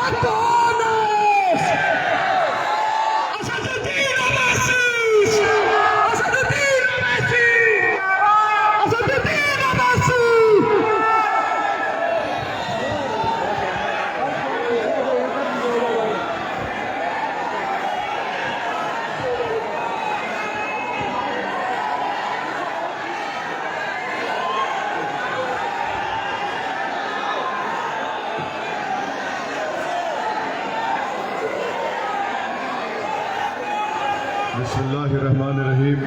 ratones! Asaduddin Owaisi! Asaduddin Owaisi! Asaduddin Owaisi! बिस्मिल्लाहिर्रहमानिर्रहीम।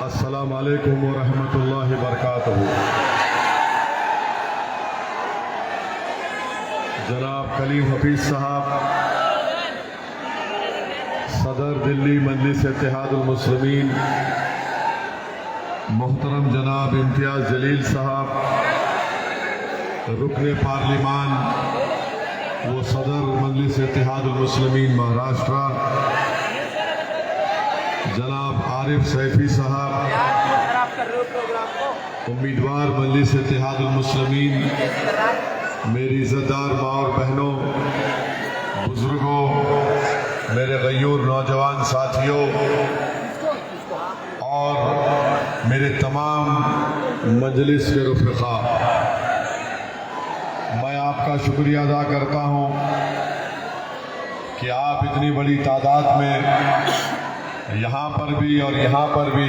अस्सलामु अलैकुम व रहमतुल्लाहि व बरकातहू। जनाब कलीम हफीज साहब, सदर दिल्ली मजलिस इत्तेहादुल मुस्लिमीन, मोहतरम जनाब इम्तियाज जलील साहब, रुकने पार्लिमान वो सदर मजलिस इत्तेहादुल मुस्लिमीन महाराष्ट्र, जनाब आरिफ सैफी साहब, उम्मीदवार मजलिस इत्तेहादुल मुस्लिमीन, मेरी इज़्ज़तदार माँ और बहनों, बुजुर्गों, मेरे गयूर नौजवान साथियों और मेरे तमाम मजलिस के रुफ़क़ा, मैं आपका शुक्रिया अदा करता हूँ कि आप इतनी बड़ी तादाद में यहाँ पर भी और यहाँ पर भी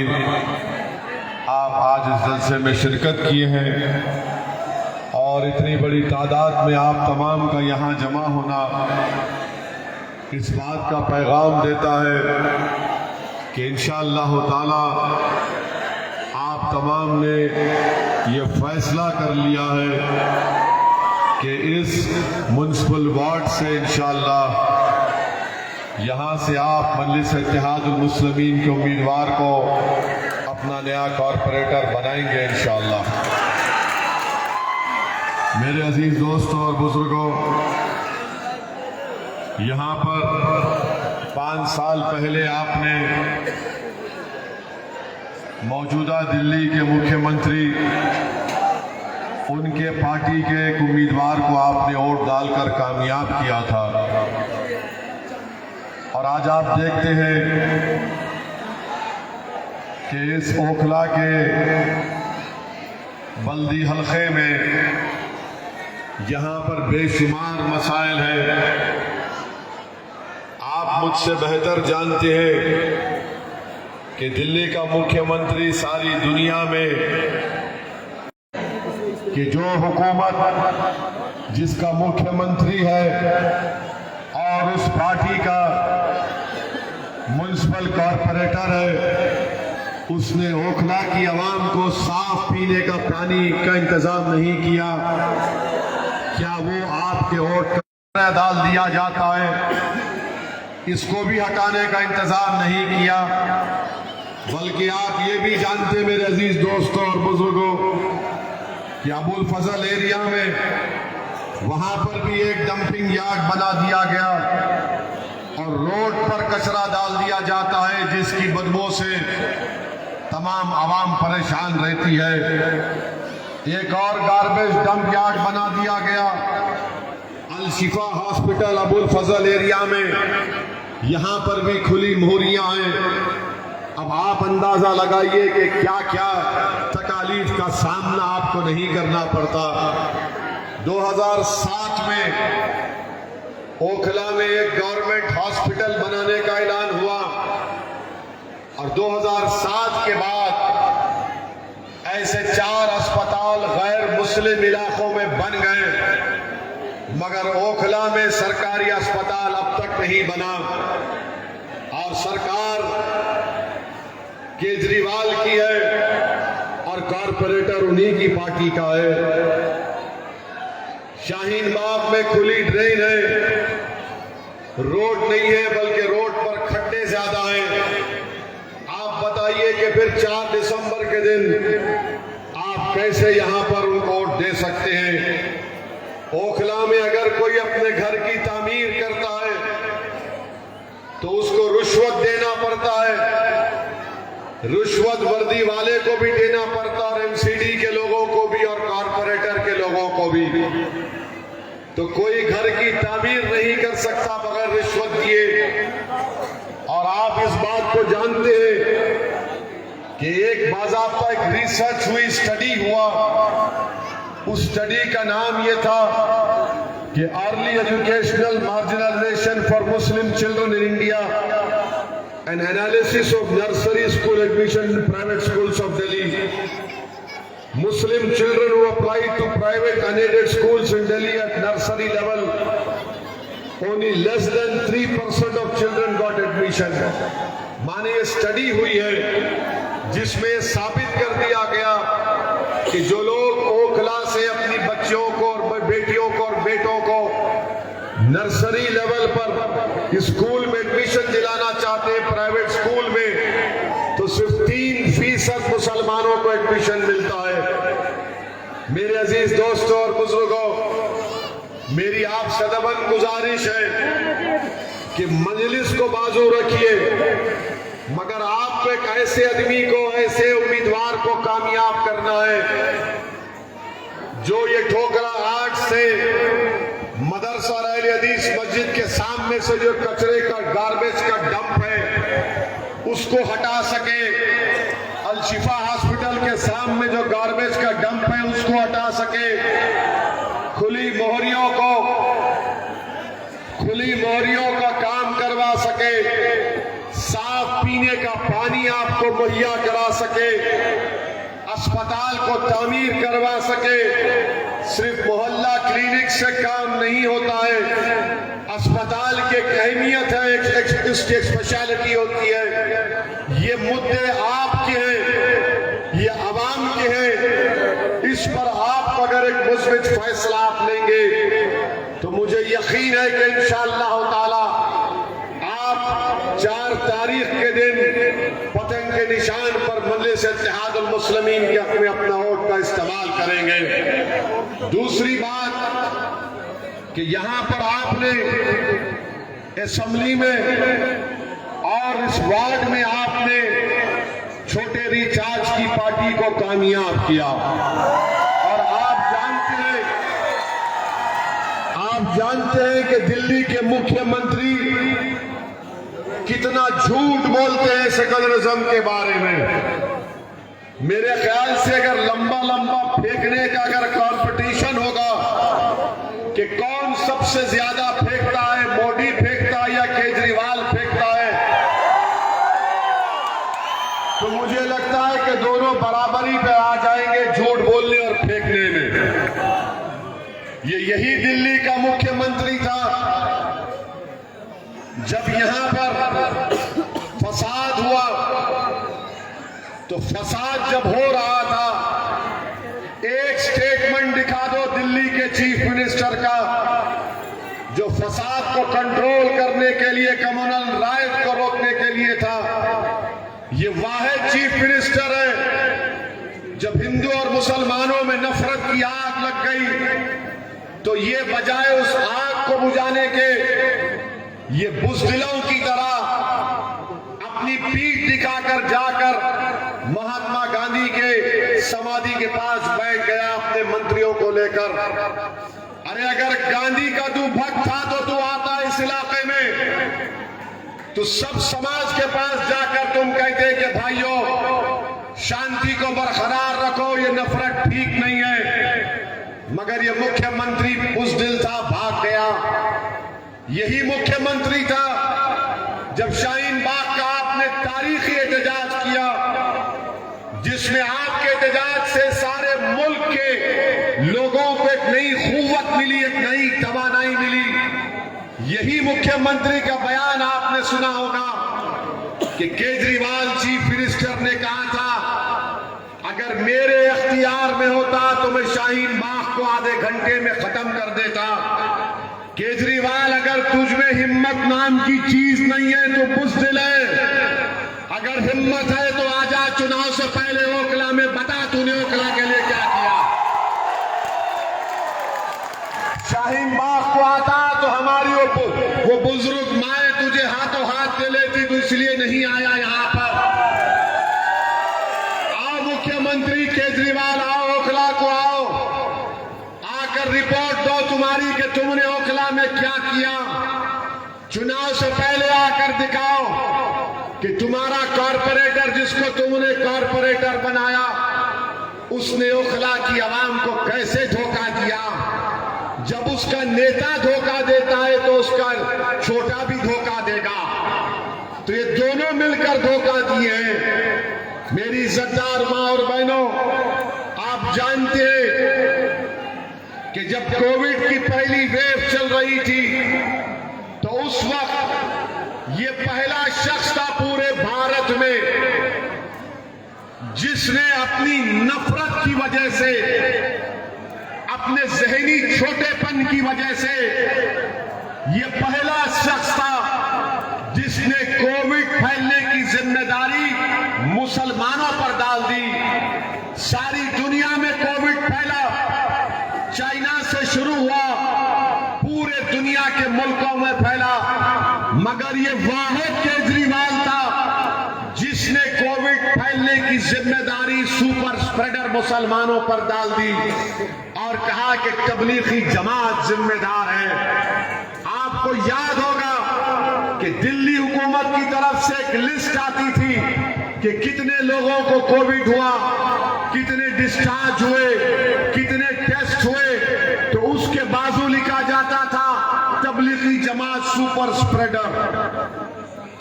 आप आज इस जलसे में शिरकत किए हैं और इतनी बड़ी तादाद में आप तमाम का यहाँ जमा होना इस बात का पैगाम देता है कि इंशाअल्लाह ताला आप तमाम ने ये फैसला कर लिया है कि इस म्युनिसिपल वार्ड से इंशाअल्लाह यहाँ से आप मजलिस इत्तेहादुल मुस्लिमीन के उम्मीदवार को अपना नया कॉरपोरेटर बनाएंगे इंशाअल्लाह। मेरे अजीज दोस्तों और बुजुर्गों, यहाँ पर 5 साल पहले आपने मौजूदा दिल्ली के मुख्यमंत्री, उनके पार्टी के एक उम्मीदवार को आपने वोट डालकर कामयाब किया था और आज आप देखते हैं कि इस ओखला के बल्दी हलके में यहाँ पर बेशुमार मसाइल हैं। आप मुझसे बेहतर जानते हैं कि दिल्ली का मुख्यमंत्री सारी दुनिया में कि जो हुकूमत जिसका मुख्यमंत्री है और उस पार्टी का म्युनिसिपल कॉरपोरेटर है, उसने ओखला की आवाम को साफ पीने का पानी का इंतजाम नहीं किया, क्या वो आपके वोट का डाल दिया जाता है? इसको भी हटाने का इंतजाम नहीं किया। बल्कि आप ये भी जानते मेरे अजीज दोस्तों और बुजुर्गों कि अबुल फजल एरिया में वहां पर भी एक डंपिंग यार्ड बना दिया गया और रोड पर कचरा डाल दिया जाता है, जिसकी बदबू से तमाम आवाम परेशान रहती है। एक और गार्बेज डंप यार्ड बना दिया गया अल शिफा हॉस्पिटल अबुल फजल एरिया में, यहाँ पर भी खुली मोहरियां हैं। अब आप अंदाजा लगाइए कि क्या क्या तकालीफ का सामना आपको नहीं करना पड़ता। 2007 में ओखला में एक गवर्नमेंट हॉस्पिटल बनाने का ऐलान हुआ और 2007 के बाद ऐसे 4 अस्पताल गैर मुस्लिम इलाकों में बन गए, मगर ओखला में सरकारी अस्पताल अब तक नहीं बना। और सरकार केजरीवाल की है और कॉरपोरेटर उन्हीं की पार्टी का है। शाहीन बाग में खुली ड्रेन है, रोड नहीं है बल्कि रोड पर खड्डे ज्यादा हैं। आप बताइए कि फिर 4 दिसंबर के दिन आप कैसे यहां पर उनको वोट दे सकते हैं। ओखला में अगर कोई अपने घर की तामीर करता है तो उसको रुश्वत देना पड़ता है, रुश्वत वर्दी वाले को भी देना पड़ता और एमसीडी के लोगों को भी और कॉरपोरेटर के लोगों को भी। तो कोई घर की तामीर नहीं कर सकता बगैर रिश्वत दिए। और आप इस बात को जानते हैं कि एक बाज़ाब्ता एक रिसर्च हुई, स्टडी हुआ। उस स्टडी का नाम यह था कि early educational marginalisation for Muslim children in India, N analysis of nursery school admission in private schools of Delhi. Muslim children who applied to private unaided schools in Delhi at nursery level, only less than 3% of children got admission. माने ये study हुई है जिसमें साबित कर दिया गया कि जो लोग ओखला से अपनी बच्चियों को और बेटियों को और बेटों को नर्सरी लेवल पर स्कूल में एडमिशन दिलाना चाहते हैं प्राइवेट स्कूल में, तो सिर्फ 3% मुसलमानों को एडमिशन मिलता है। मेरे अजीज दोस्तों और बुजुर्गों, मेरी आप सदबन गुजारिश है कि मजलिस को बाजू रखिए, मगर आपको एक ऐसे आदमी को, ऐसे उम्मीदवार को कामयाब करना है जो ये ठोकरा 8 से मदरसा अहले हदीस मस्जिद के सामने से जो कचरे का गार्बेज का डंप है उसको हटा सके, अल शिफा हॉस्पिटल के सामने जो गार्बेज का डंप है उसको हटा सके, खुली मोहरियों का काम करवा सके, साफ पीने का पानी आपको मुहैया करा सके, अस्पताल को तामीर करवा सके। सिर्फ मोहल्ला क्लिनिक से काम नहीं होता है, अस्पताल की एक अहमियत है, इसकी एक स्पेशलिटी होती है। ये मुद्दे आपके हैं, ये अवाम के हैं, इस पर आप अगर एक मुस्बित फैसला आप लेंगे तो मुझे यकीन है कि इंशाअल्लाह ताला आप 4 तारीख के दिन पतंग के निशान पर मजलिस इत्तेहादुल मुस्लिमीन के हक में अपना वोट का इस्तेमाल करेंगे। दूसरी बात कि यहां पर आपने असेंबली में और इस वार्ड में आपने छोटे रिचार्ज की पार्टी को कामयाब किया, और आप जानते हैं कि दिल्ली के मुख्यमंत्री कितना झूठ बोलते हैं सेकुलरिज्म के बारे में। मेरे ख्याल से अगर लंबा फेंकने का अगर कंपटीशन होगा कि कौन सबसे ज्यादा फेंकता है, मोदी फेंकता है या केजरीवाल फेंकता है, तो मुझे लगता है कि दोनों बराबरी पे आ जाएंगे झूठ बोलने और फेंकने में। यही दिल्ली का मुख्यमंत्री था जब यहां पर फसाद हुआ, तो फसाद जब हो रहा था, एक स्टेटमेंट दिखा दो दिल्ली के चीफ मिनिस्टर का जो फसाद को कंट्रोल करने के लिए, कम्युनल राइट को रोकने के लिए था। ये वाहिद चीफ मिनिस्टर है जब हिंदू और मुसलमानों में नफरत की आग लग गई तो ये बजाय उस आग को बुझाने के ये बुज़दिलों की तरह अपनी पीठ दिखाकर जाकर महात्मा गांधी के समाधि के पास बैठ गया अपने मंत्रियों को लेकर। अरे अगर गांधी का तू भक्त था तो तू आता इस इलाके में तो सब समाज के पास जाकर तुम कहते कि भाइयों शांति को बरकरार रखो, ये नफरत ठीक नहीं है। मगर ये मुख्यमंत्री बुज़दिल था, भाग गया। यही मुख्यमंत्री था जब शाहीन बाग का आपने तारीखी एहतजाज किया जिसमें आपके एहतजाज से सारे मुल्क के लोगों को एक नई क़ुव्वत मिली, एक नई तवानाई मिली। यही मुख्यमंत्री का बयान आपने सुना होगा कि केजरीवाल चीफ मिनिस्टर ने कहा था अगर मेरे इख्तियार में होता तो मैं शाहीन बाग को आधे घंटे में खत्म कर देता। केजरीवाल अगर तुझ में हिम्मत नाम की चीज नहीं है तो बुज़दिल है, अगर हिम्मत है तो आजा चुनाव से पहले ओखला में बता तूने ओखला के लिए क्या किया। शाहीन बाग को आता तो हमारी वो बुजुर्ग माए तुझे हाथों हाथ दे लेती, तो इसलिए नहीं आया यहां पर। आओ मुख्यमंत्री केजरीवाल, आओ ओखला को आओ, आकर रिपोर्ट दो तुम्हारी कि तुमने ओखला में क्या किया। चुनाव से पहले आकर दिखाओ कि तुम्हारा कॉरपोरेटर, जिसको तुमने कॉरपोरेटर बनाया, उसने ओखला की आवाम को कैसे धोखा दिया। जब उसका नेता धोखा देता है तो उसका छोटा भी धोखा देगा। तो ये दोनों मिलकर धोखा दिए हैं। मेरी इज्जतदार मां और बहनों, आप जानते हैं कि जब कोविड की पहली वेव चल रही थी तो उस वक्त ये पहला शख्स था पूरे भारत में जिसने अपनी नफरत की वजह से, अपने जहनी छोटेपन की वजह से, ये पहला शख्स था जिसने कोविड फैलने की जिम्मेदारी मुसलमानों पर डाल दी। सारी दुनिया में कोविड फैला, चाइना से शुरू हुआ, पूरे दुनिया के मुल्कों में फैला, मगर ये वाहिद केजरीवाल था जिसने कोविड फैलने की जिम्मेदारी सुपर स्प्रेडर मुसलमानों पर डाल दी और कहा कि तबलीगी जमात जिम्मेदार है। आपको याद होगा कि दिल्ली हुकूमत की तरफ से एक लिस्ट आती थी कि कितने लोगों को कोविड हुआ, कितने डिस्चार्ज हुए, कितने टेस्ट हुए, तो उसके बाजू लिखा जाता था तबलीगी जमात सुपर स्प्रेडर।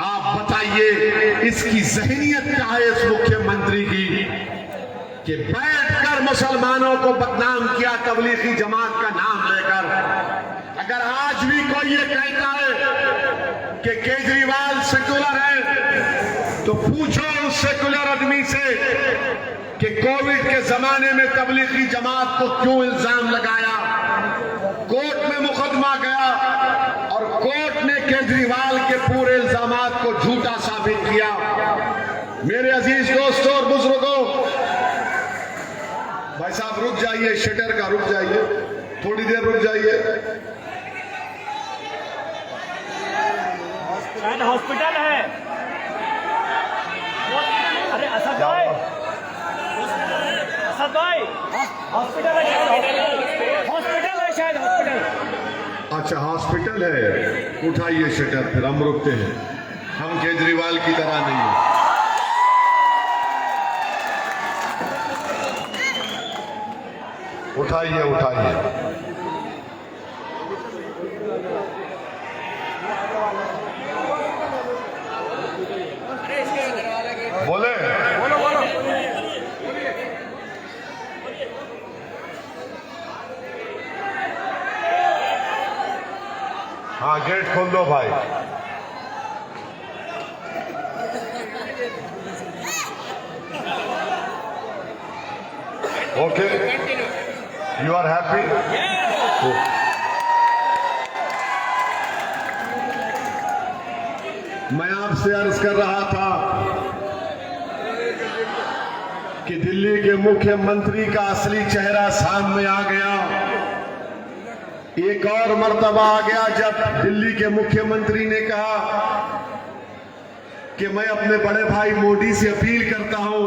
आप बताइए इसकी जहनियत क्या है इस मुख्यमंत्री की कि बैठकर मुसलमानों को बदनाम किया तबलीगी जमात का नाम लेकर। अगर आज भी कोई ये कहता है कि केजरीवाल सेकुलर है तो पूछो उस सेकुलर आदमी से कि कोविड के जमाने में तबलीगी जमात को क्यों इल्जाम लगाया। कोर्ट में मुकदमा गया और कोर्ट ने केजरीवाल के पूरे इल्जामात को झूठा साबित किया। मेरे अजीज दोस्तों और बुजुर्गों, भाई साहब रुक जाइए, शटर का रुक जाइए, थोड़ी देर रुक जाइए। शायद हॉस्पिटल है। अरे असद भाई, असद भाई, हॉस्पिटल है शायद, हॉस्पिटल है शायद, हॉस्पिटल। अच्छा हॉस्पिटल है, उठाइए शटर, फिर हम रुकते हैं। हम केजरीवाल की तरह नहीं है। उठाइए उठाइए। बोले बोलो बोलो। हाँ गेट खोल दो भाई। Okay, you are happy? मैं आपसे अर्ज कर रहा था कि दिल्ली के मुख्यमंत्री का असली चेहरा सामने आ गया। एक और मर्तबा आ गया जब दिल्ली के मुख्यमंत्री ने कहा कि मैं अपने बड़े भाई मोदी से अपील करता हूं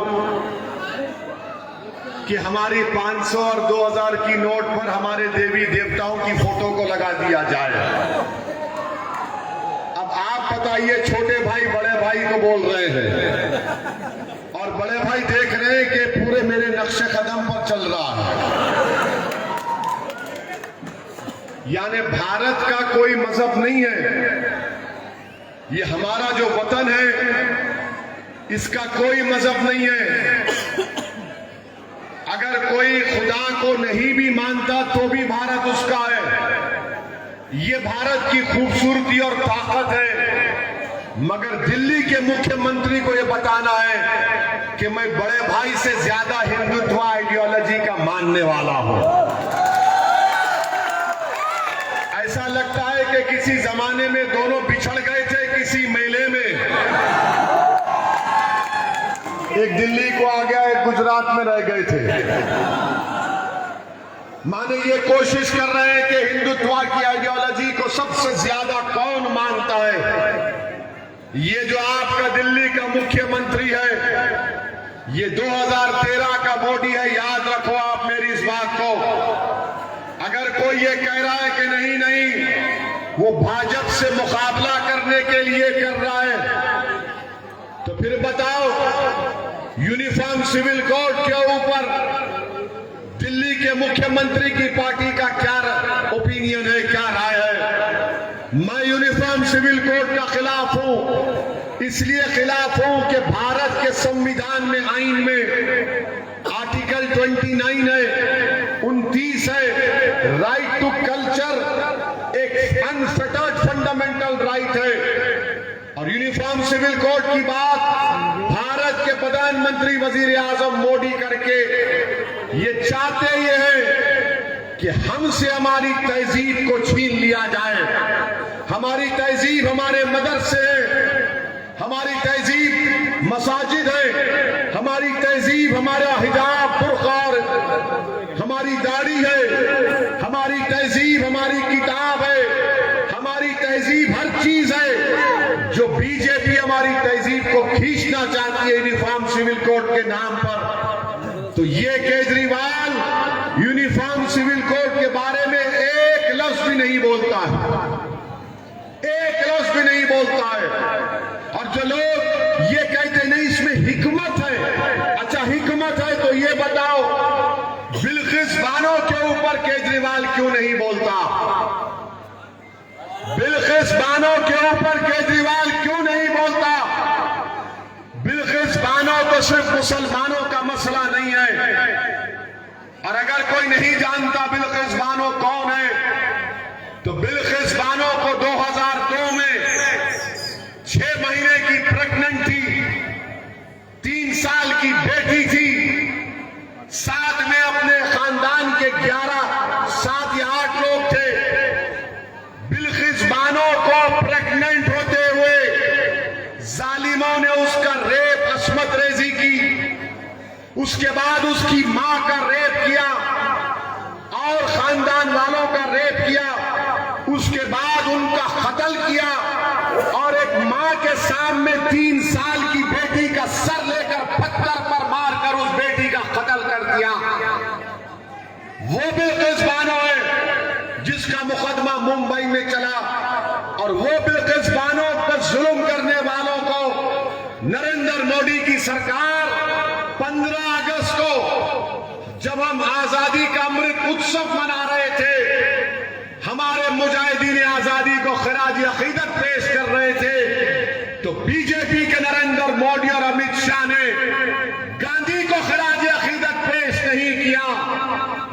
कि हमारी 500 और 2000 की नोट पर हमारे देवी देवताओं की फोटो को लगा दिया जाए। अब आप बताइए, छोटे भाई बड़े भाई को बोल रहे हैं और बड़े भाई देख रहे हैं कि पूरे मेरे नक्शे कदम पर चल रहा है। यानी भारत का कोई मजहब नहीं है, ये हमारा जो वतन है इसका कोई मजहब नहीं है। अगर कोई खुदा को नहीं भी मानता तो भी भारत उसका है। ये भारत की खूबसूरती और ताकत है। मगर दिल्ली के मुख्यमंत्री को यह बताना है कि मैं बड़े भाई से ज्यादा हिंदुत्व आइडियोलॉजी का मानने वाला हूं। ऐसा लगता है कि किसी जमाने में दोनों बिछड़ गए थे किसी मेले में। एक दिल्ली को आ गया, एक गुजरात में रह गए थे। माने ये कोशिश कर रहे हैं कि हिंदुत्व की आइडियोलॉजी को सबसे ज्यादा कौन मानता है। ये जो आपका दिल्ली का मुख्यमंत्री है, ये 2013 का मोदी है। याद रखो आप मेरी इस बात को। अगर कोई ये कह रहा है कि नहीं नहीं वो भाजपा से मुकाबला करने के लिए कर रहा है, तो फिर बताओ यूनिफॉर्म सिविल कोड के ऊपर दिल्ली के मुख्यमंत्री की पार्टी का क्या ओपिनियन है, क्या राय है? मैं यूनिफॉर्म सिविल कोड का खिलाफ हूं। इसलिए खिलाफ हूं कि भारत के संविधान में, आइन में आर्टिकल 29 है, 29 है, राइट टू कल्चर एक अनफेटर्ड फंडामेंटल राइट है। और यूनिफॉर्म सिविल कोड की बात भारत के प्रधानमंत्री वजीर आजम मोदी करके ये चाहते ये है कि हमसे हमारी तहजीब को छीन लिया जाए। हमारी तहजीब हमारे मदरसे है, हमारी तहजीब मसाजिद है, हमारी तहजीब हमारा हिजाब बुर्का और हमारी दाढ़ी है, हमारी तहजीब हमारी किताब है, हमारी तहजीब हर चीज है। जो बीजेपी हमारी तहजीब को खींचना चाहती है यूनिफॉर्म सिविल कोड के नाम पर, तो ये केजरीवाल यूनिफॉर्म सिविल कोड के बारे में एक लफ्ज भी नहीं बोलता है, एक लफ्ज भी नहीं बोलता है। और जो लोग ये कहते नहीं इसमें हिकमत है, अच्छा हिकमत है तो ये बताओ बिल्किस बानो के ऊपर केजरीवाल क्यों नहीं बोलता? बिल्किस बानो के ऊपर केजरीवाल क्यों नहीं बोलता? बिल्किस बानो तो सिर्फ मुसलमानों का मसला नहीं है। और अगर कोई नहीं जानता बिल्किस बानो कौन है, तो बिल्किस बानो को 2002 में 6 महीने की प्रेग्नेंट थी, 3 साल की बेटी थी, साथ में अपने खानदान के 7 या 8 लोग थे। बिल्किस बानो को प्रेग्नेंट होते हुए जालिमों ने उसका रेप, अस्मत रेजी की, उसके बाद उसकी मां का रेप किया और खानदान वालों का रेप किया, उसके बाद उनका कत्ल किया और एक मां के सामने 3 साल की बेटी का सर लेकर पत्थर पर मारकर उस बेटी का कत्ल कर दिया। वो बिल्किस बानो है जिसका मुकदमा मुंबई में चला, और वो बिल्किस बानो पर जुल्म करने वालों को नरेंद्र मोदी की सरकार 15 अगस्त को जब हम आजादी का अमृत उत्सव मना रहे थे, हमारे मुजाहिदीन आजादी को खराज अकीदत पेश कर रहे थे, तो बीजेपी के नरेंद्र मोदी और अमित शाह ने गांधी को खराज अकीदत पेश नहीं किया,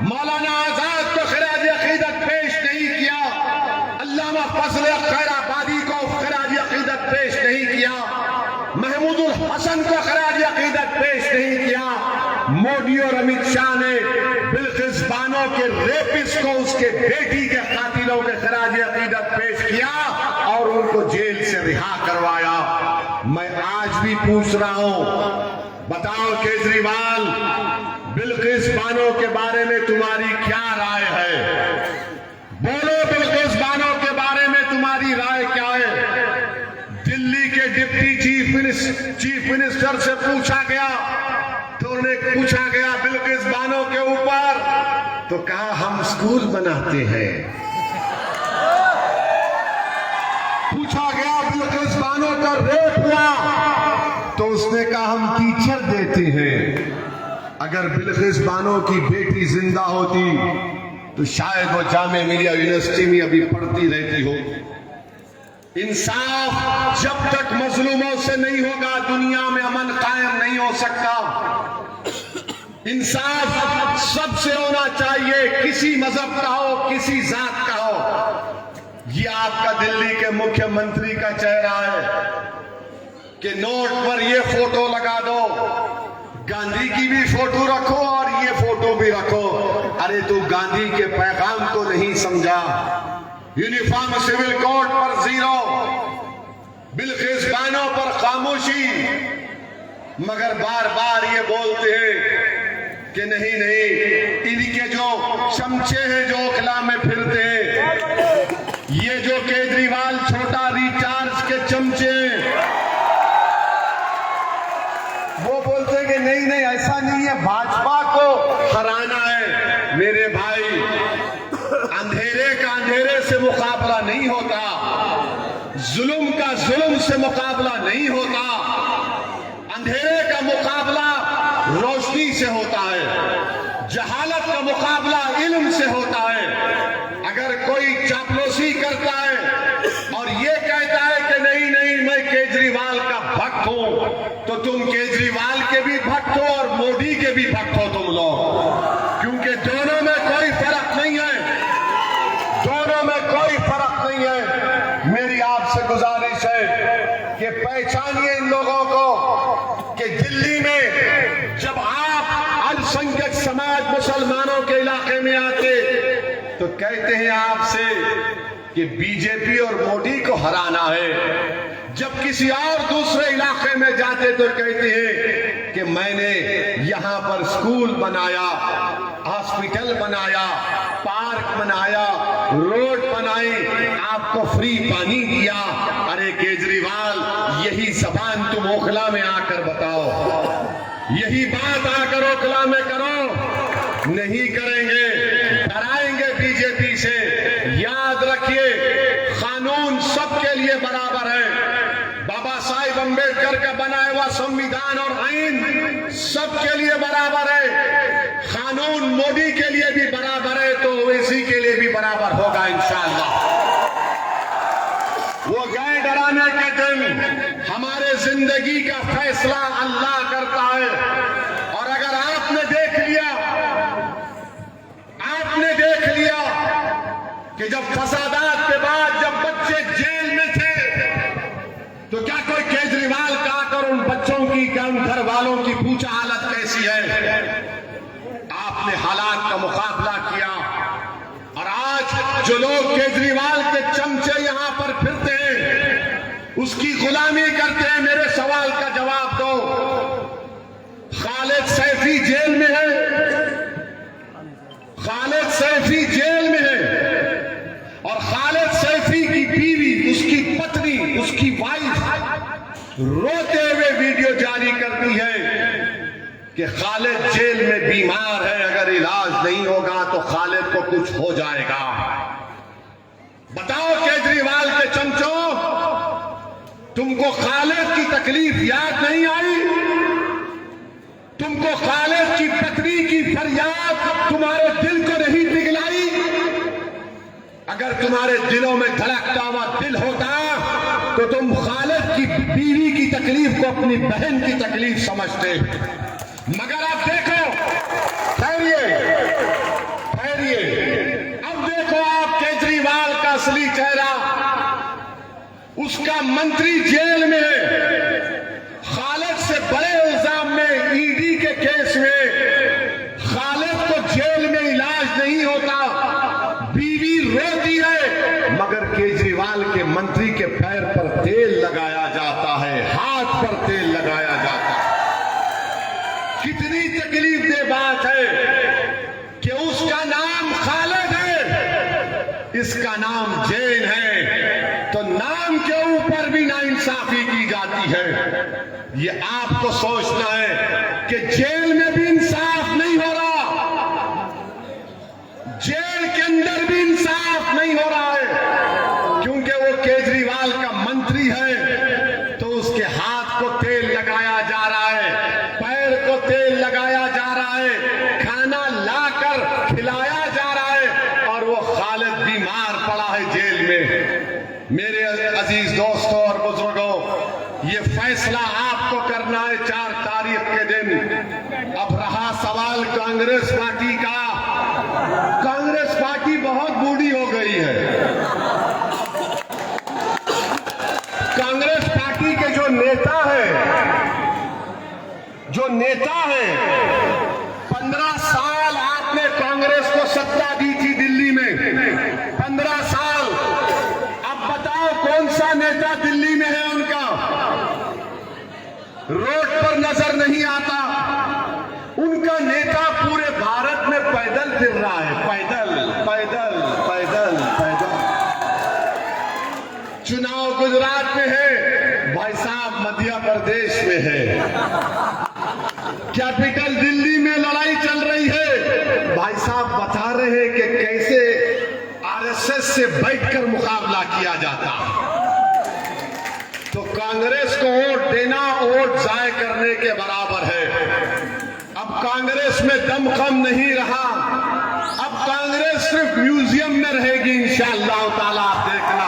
मौलाना आजाद को खराज अकीदत पेश नहीं किया, अल्लामा फजल खैराबादी को खराज अकीदत पेश नहीं किया, महमूदुल हसन को खराज अकीदत पेश नहीं किया। मोदी और अमित शाह ने बिल्किस बानो के रेपिस्ट को, उसके बेटी के कातिलों के खराज अकीदत पेश किया और उनको जेल से रिहा करवाया। मैं आज भी पूछ रहा हूं, बताओ केजरीवाल, बिल्किस बानो के बारे में तुम्हारी क्या राय है? बोलो बिल्किस बानो के बारे में तुम्हारी राय क्या है? दिल्ली के डिप्टी चीफ मिनिस्टर से पूछा गया, तो उन्हें पूछा गया बिल्किस बानो के ऊपर, तो कहा हम स्कूल बनाते हैं। पूछा गया बिल्किस बानो का रेप हुआ, तो उसने कहा हम टीचर देते हैं। अगर बिल्किस बानो की बेटी जिंदा होती तो शायद वो जामिया मिलिया यूनिवर्सिटी में अभी पढ़ती रहती हो। इंसाफ जब तक मजलूमों से नहीं होगा, दुनिया में अमन कायम नहीं हो सकता। इंसाफ सबसे होना चाहिए, किसी मजहब का हो, किसी जात का हो। ये आपका दिल्ली के मुख्यमंत्री का चेहरा है कि नोट पर ये फोटो लगा दो, गांधी की भी फोटो रखो और ये फोटो भी रखो। अरे तू गांधी के पैगाम को नहीं समझा। यूनिफॉर्म सिविल कोड पर 0, बिल्किस बानो पर खामोशी, मगर बार बार ये बोलते हैं कि नहीं नहीं, इनके जो चमचे हैं जो ओखला में फिरते हैं, ये जो केजरीवाल छोटा रिचार्ज के चमचे, वो बोलते हैं कि नहीं नहीं ऐसा नहीं है, भाजपा को हराना है। मेरे भाई, अंधेरे से मुकाबला नहीं होता, अंधेरे का मुकाबला रोशनी से होता है, जहालत का मुकाबला इल्म से होता है। अगर कोई चापलूसी करता है और ये कहता है कि नहीं नहीं मैं केजरीवाल का भक्त हूं, तो तुम केजरीवाल के भी भक्त हो और मोदी के भी भक्त हो तुम लोग, क्योंकि दोनों में कोई फर्क नहीं है, दोनों में कोई फर्क नहीं है। मेरी आपसे गुजारिश है कि पहचानिए इन लोगों को कि दिल्ली में जब आप अल्पसंख्यक समाज मुसलमानों के इलाके में आते तो कहते हैं आपसे कि बीजेपी और मोदी को हराना है, जब किसी और दूसरे इलाके में जाते तो कहते हैं कि मैंने यहां पर स्कूल बनाया, हॉस्पिटल बनाया, पार्क बनाया, रोड बनाई, आपको फ्री पानी दिया। अरे केजरीवाल, यही जबान तुम ओखला में आकर बताओ, यही बात आकर ओखला में करो। नहीं करेंगे, डराएंगे बीजेपी से। याद रखिए, कानून सबके लिए बराबर है। बाबा साहिब अंबेडकर का बनाया हुआ संविधान और आईन सबके लिए बराबर है। कानून मोदी के लिए भी बराबर है तो ओवैसी के लिए भी बराबर होगा इंशाअल्लाह। वो गए डराने के दिन, हमारे जिंदगी का फैसला अल्लाह करता है। और अगर आपने देख लिया कि जब फसादात के बाद जब बच्चे जेल में थे तो क्या कोई केजरीवाल का आकर उन बच्चों की, उन घर वालों की पूछा हालत कैसी है? आपने हालात का मुकाबला किया। और आज जो लोग केजरीवाल के चमचे यहां पर फिरते हैं, उसकी गुलामी करते हैं, मेरे सवाल का जवाब दो। खालिद सैफी जेल में है, खालिद सैफी जेल में है, और खालिद सैफी की बीवी, उसकी पत्नी, उसकी वाइफ रोते हुए वीडियो जारी करती है कि खालिद जेल में बीमार है, अगर इलाज नहीं होगा तो खालिद को कुछ हो जाएगा। बताओ केजरीवाल के चमचों, तुमको खालिद की तकलीफ याद नहीं आई? तुमको खालिद की पत्नी की फरियाद तुम्हारे दिल को नहीं पिघलाई? अगर तुम्हारे दिलों में धड़कता हुआ दिल होता तो तुम खालिद की बीवी की तकलीफ को अपनी बहन की तकलीफ समझते। मगर आप देखो, ठहरिए, अब देखो आप केजरीवाल का असली चेहरा। उसका मंत्री जेल में है, खालिद से बड़े इल्जाम में, ईडी के केस में खालिद को जेल में इलाज नहीं होता, बीवी रोती है, मगर केजरीवाल के मंत्री के पैर पर तेल लगाया जाता है, हाथ पर तेल लगाया जाता है। कितनी तकलीफ दे बात है कि उसका नाम खालिद है, इसका नाम जैन है, तो नाम के ऊपर भी नाइंसाफी की जाती है। ये आपको सोचना है कि जेल में भी इंसाफ नहीं हो रहा, जेल के अंदर भी इंसाफ नहीं हो रहा है, क्योंकि वो केजरीवाल का मंत्री है तो उसके हाथ को तेल लगाया जा रहा है, पैर को तेल लगाया जा रहा है, खाना लाकर खिलाया जा रहा है, और वो खालिद बीमार पड़ा है जेल में। मेरे अजीज दोस्तों और बुजुर्गों, ये फैसला आपको करना है 4 तारीख के दिन। अब रहा सवाल कांग्रेस पार्टी का। कांग्रेस पार्टी बहुत बूढ़ी हो गई है। कांग्रेस पार्टी के जो नेता है 15 साल आपने कांग्रेस को सत्ता दी थी दिल्ली में, 15 साल। अब बताओ कौन सा नेता दिल्ली में है उनका? रोड पर नजर नहीं आता। उनका नेता पूरे भारत में पैदल फिर रहा है, पैदल पैदल पैदल पैदल। चुनाव गुजरात में है, भाई साहब मध्य प्रदेश में है, कैपिटल दिल्ली में लड़ाई चल रही है। भाई साहब बता रहे हैं कि कैसे आरएसएस से बैठकर मुकाबला किया जाता। तो कांग्रेस को वोट देना वोट जाय करने के बराबर है। अब कांग्रेस में दमखम नहीं रहा, अब कांग्रेस सिर्फ म्यूजियम में रहेगी इंशाअल्लाह ताला। आप देखना,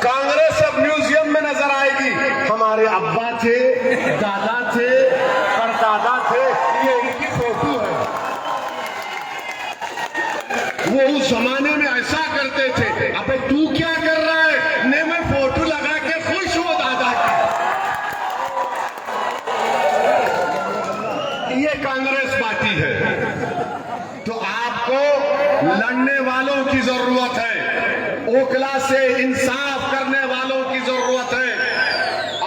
कांग्रेस अब म्यूजियम में नजर आएगी। हमारे अब्बा थे, दादा थे, परदादा थे, ये इनकी फोटो है। वो उस जमाने में ऐसा करते थे। अबे तू क्या कर रहा है? ने मैं फोटो लगा के खुश हूं दादा की। ये कांग्रेस पार्टी है। तो आपको लड़ने वालों की जरूरत है, ओखला से इंसाफ करने वालों की जरूरत है।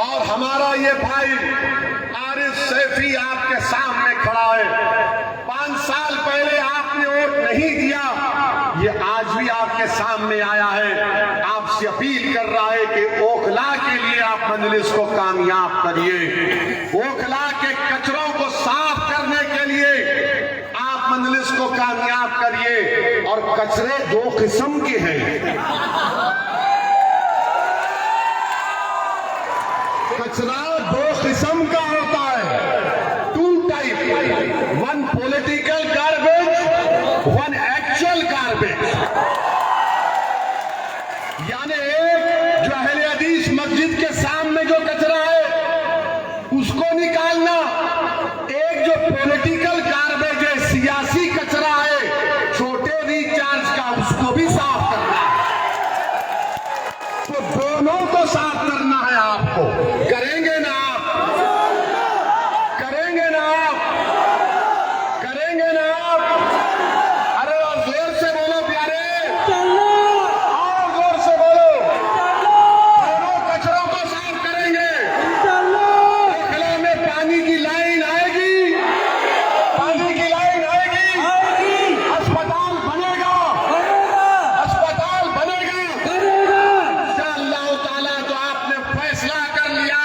और हमारा ये भाई आरिफ सैफी आपके सामने खड़ा है। 5 साल पहले आपने वोट नहीं दिया, ये आज भी आपके सामने आया है, आपसे अपील कर रहा है कि ओखला के लिए आप मजलिस को कामयाब करिए। ओखला के कचरों को साफ करने के लिए आप मजलिस को कामयाब करिए। और कचरे 2 किस्म के हैं। कचरा 2 किस्म का होता है, 2 type, 1 political garbage, 1 actual garbage. यानी एक जो अहले हदीस मस्जिद के सामने जो कचरा है उसको निकालना, एक जो पॉलिटिकल गार्बेज है, सियासी कचरा है, छोटे रिचार्ज का, उसको भी साफ करना है। तो दोनों को साफ करना है आपको। करेंगे ना आप? करेंगे ना आप? करेंगे ना आप? अरे और जोर से बोलो प्यारे, और जोर से बोलो। दोनों कचरों को साफ करेंगे। ओखला में पानी की लाइन आएगी, पानी की लाइन आएगी, अस्पताल बनेगा, अस्पताल बनेगा इंशाअल्लाह ताला। तो आपने फैसला कर लिया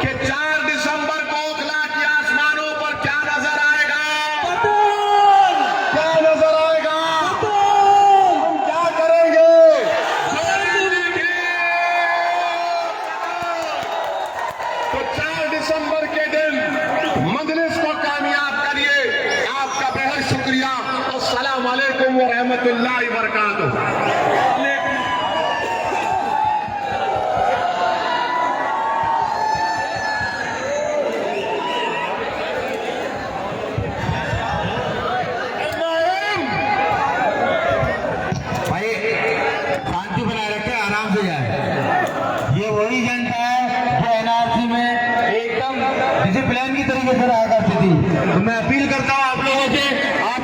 कि 4 दिसंबर को ओखला के आसमानों पर क्या नजर आएगा? क्या नजर आएगा? हम क्या करेंगे? तो 4 दिसंबर के दिन मजलिस को कामयाब करिए। आपका बेहद शुक्रिया। अस्सलाम वालेकुम व रहमतुल्लाहि व बरकातुहू। भाई शांति बनाए रखे, आराम से जाए। ये वही जनता है जो एनआरसी में एकदम डिसिप्लिन की तरीके से रहा करती थी। तो मैं अपील करता हूँ आप लोगों से, आप